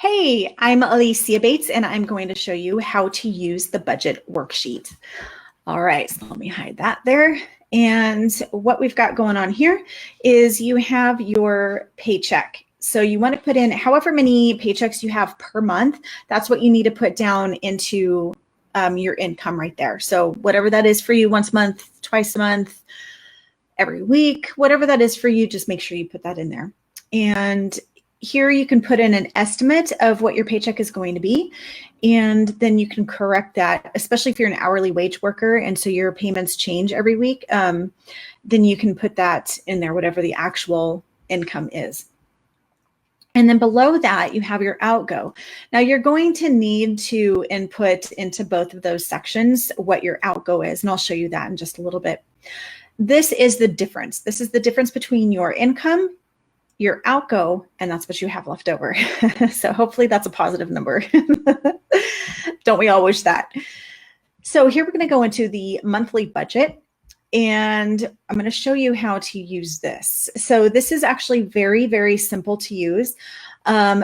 Hey, I'm Alicia Bates, and I'm going to show you how to use the budget worksheet. All right, so let me hide that there. And what we've got going on here is you have your paycheck. So you want to put in however many paychecks you have per month. That's what you need to put down into your income right there. So whatever that is for you, once a month, twice a month, every week, whatever that is for you, just make sure you put that in there. And here you can put in an estimate of what your paycheck is going to be, and then you can correct that, especially if you're an hourly wage worker and so your payments change every week, then you can put that in there, whatever the actual income is. And then below that, you have your outgo. Now you're going to need to input into both of those sections what your outgo is, and I'll show you that in just a little bit. This is the difference. This is the difference between your income, your outgo, and that's what you have left over. So hopefully that's a positive number. Don't we all wish that? So here we're going to go into the monthly budget, and I'm going to show you how to use this. So this is actually very, very simple to use.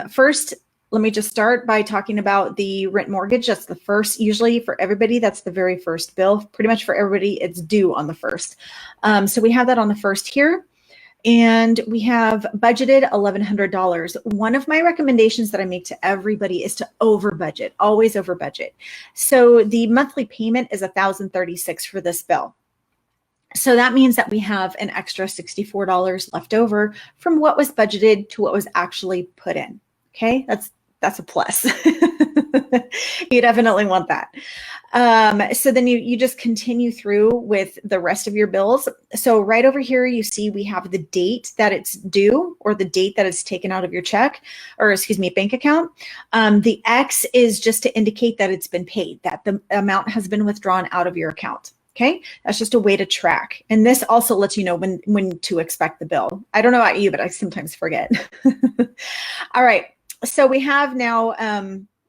First, let me just start by talking about the rent mortgage. That's the first, usually for everybody, that's the very first bill. Pretty much for everybody, it's due on the first. So we have that on the first here. And we have budgeted $1,100. One of my recommendations that I make to everybody is to over budget, always over budget. So the monthly payment is $1,036 for this bill. So that means that we have an extra $64 left over from what was budgeted to what was actually put in. Okay, that's a plus. You definitely want that. So then you just continue through with the rest of your bills. So right over here, you see we have the date that it's due, or the date that it's taken out of your check, or excuse me, bank account. The X is just to indicate that it's been paid, that the amount has been withdrawn out of your account. Okay, that's just a way to track. And this also lets you know when to expect the bill. I don't know about you, but I sometimes forget. All right, so we have now,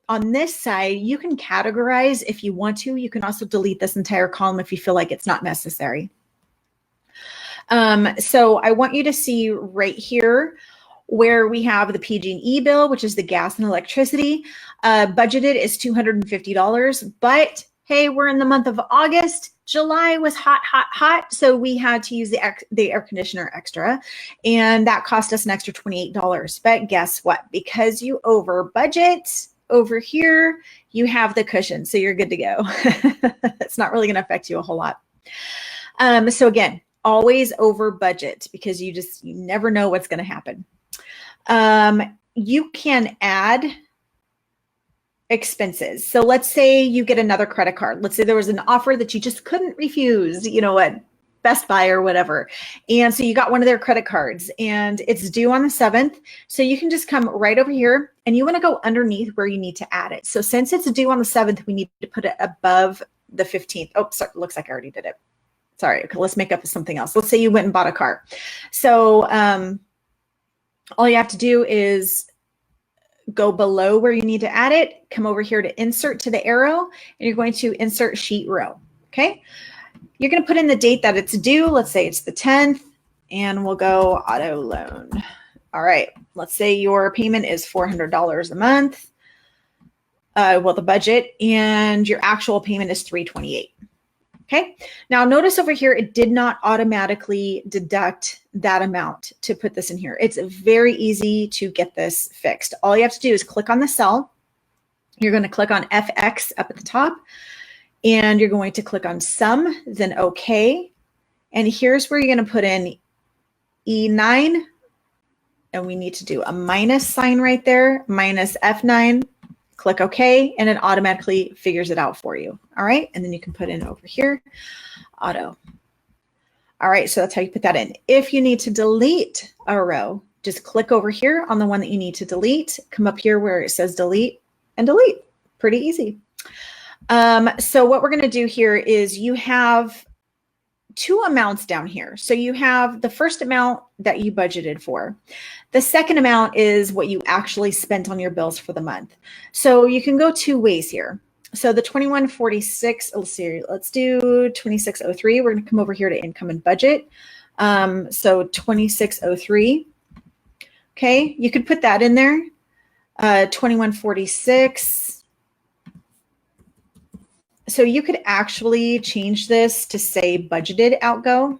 on this side, you can categorize if you want to. You can also delete this entire column if you feel like it's not necessary. So I want you to see right here where we have the PG&E bill, which is the gas and electricity. Budgeted is $250, but hey, we're in the month of August. July was hot, hot, hot. So we had to use the air conditioner extra, and that cost us an extra $28. But guess what? Because you over budget, over here, you have the cushion, so you're good to go. It's not really going to affect you a whole lot. So again, always over budget, because you never know what's going to happen. You can add expenses. So let's say you get another credit card. Let's say there was an offer that you just couldn't refuse, at Best Buy or whatever. And so you got one of their credit cards and it's due on the 7th. So you can just come right over here and you want to go underneath where you need to add it. So since it's due on the 7th, we need to put it above the 15th. Oh, sorry, looks like I already did it. Sorry, okay, let's make up something else. Let's say you went and bought a car. So all you have to do is go below where you need to add it, come over here to insert to the arrow, and you're going to insert sheet row, okay? You're going to put in the date that it's due. Let's say it's the 10th, and we'll go auto loan. All right, let's say your payment is $400 a month, the budget, and your actual payment is $328. Okay, now notice over here, it did not automatically deduct that amount to put this in here. It's very easy to get this fixed. All you have to do is click on the cell. You're going to click on FX up at the top, and you're going to click on sum, then OK. And here's where you're going to put in E9, and we need to do a minus sign right there, minus F9. Click OK, and it automatically figures it out for you. All right, and then you can put in over here, auto. All right, so that's how you put that in. If you need to delete a row, just click over here on the one that you need to delete, come up here where it says delete, and delete. Pretty easy. So what we're going to do here is you have two amounts down here. So you have the first amount that you budgeted for. The second amount is what you actually spent on your bills for the month. So you can go two ways here. So the 2146, let's do 2603. We're going to come over here to income and budget. So 2603. Okay, you could put that in there. 2146. So you could actually change this to say budgeted outgo.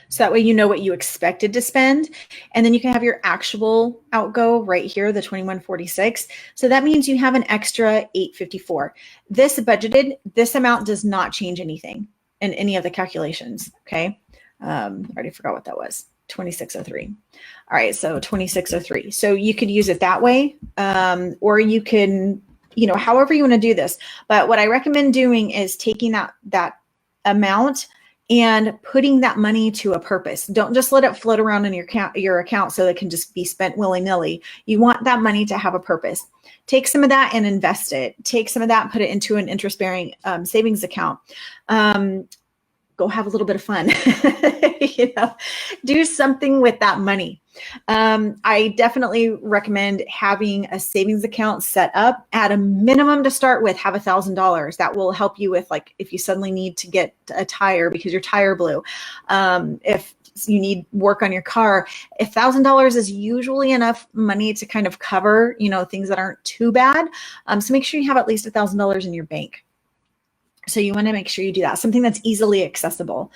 So that way you know what you expected to spend. And then you can have your actual outgo right here, the 2146. So that means you have an extra 854. This budgeted, this amount does not change anything in any of the calculations, okay? I already forgot what that was, 2603. All right, so 2603. So you could use it that way, or you can, however you want to do this. But what I recommend doing is taking that amount and putting that money to a purpose. Don't just let it float around in your account so it can just be spent willy-nilly. You want that money to have a purpose. Take some of that and invest it. Take some of that and put it into an interest-bearing savings account. Go have a little bit of fun. Do something with that money. I definitely recommend having a savings account set up at a minimum to start with. Have $1,000. That will help you with, like, if you suddenly need to get a tire because your tire blew. If you need work on your car, $1,000 is usually enough money to kind of cover, things that aren't too bad. So make sure you have at least $1,000 in your bank. So you want to make sure you do that, something that's easily accessible.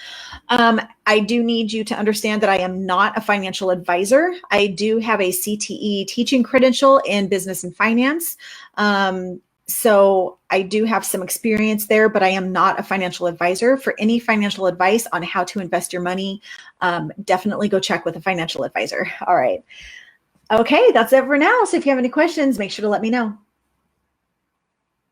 I do need you to understand that I am not a financial advisor. I do have a CTE teaching credential in business and finance. So I do have some experience there, but I am not a financial advisor. For any financial advice on how to invest your money, definitely go check with a financial advisor. All right. Okay, that's it for now. So if you have any questions, make sure to let me know.